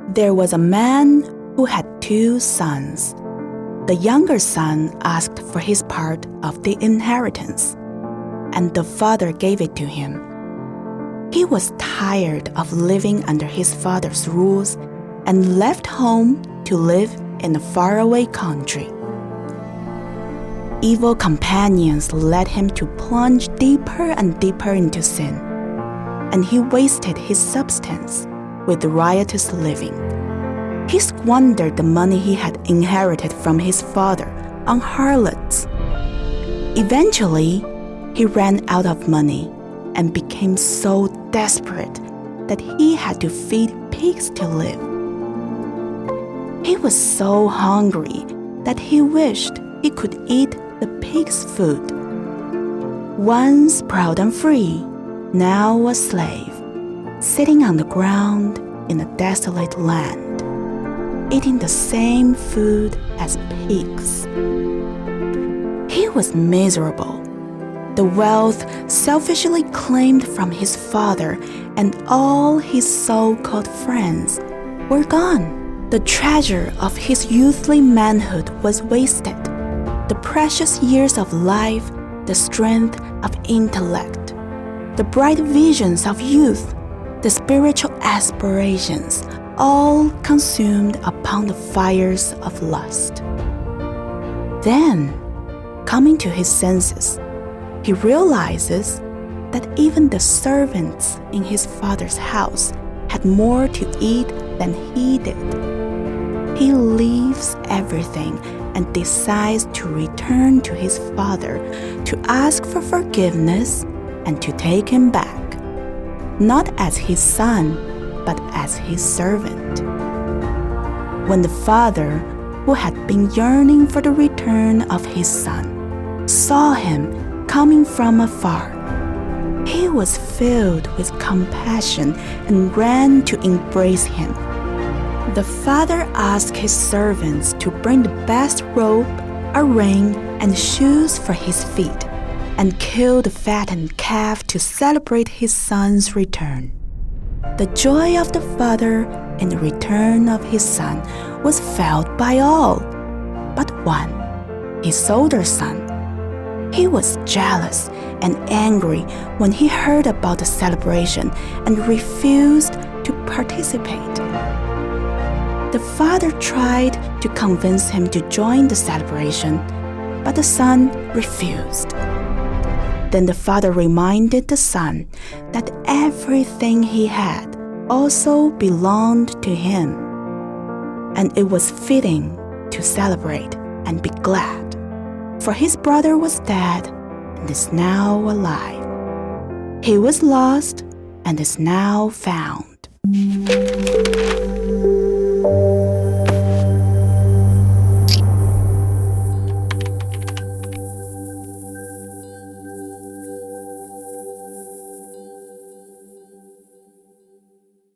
There was a man who had 2 sons. The younger son asked for his part of the inheritance, and the father gave it to him. He was tired of living under his father's rules and left home to live in a faraway country. Evil companions led him to plunge deeper and deeper into sin, and he wasted his substance with riotous living. He squandered the money he had inherited from his father on harlots. Eventually, he ran out of money and became so desperate that he had to feed pigs to live. He was so hungry that he wished he could eat the pig's food. Once proud and free, now a slave, sitting on the ground in a desolate land, eating the same food as pigs. He was miserable. The wealth selfishly claimed from his father and all his so-called friends were gone. The treasure of his youthly manhood was wasted. The precious years of life, the strength of intellect, the bright visions of youth, the spiritual aspirations, all consumed upon the fires of lust. Then, coming to his senses, he realizes that even the servants in his father's house had more to eat than he did. He leaves everything and decides to return to his father to ask for forgiveness and to take him back, not as his son, but as his servant. When the father, who had been yearning for the return of his son, saw him coming from afar, he was filled with compassion and ran to embrace him. The father asked his servants to bring the best robe, a ring, and shoes for his feet, and kill the fattened calf to celebrate his son's return. The joy of the father in the return of his son was felt by all, but one, his older son. He was jealous and angry when he heard about the celebration and refused to participate. The father tried to convince him to join the celebration, but the son refused. Then the father reminded the son that everything he had also belonged to him, and it was fitting to celebrate and be glad, for his brother was dead and is now alive. He was lost and is now found.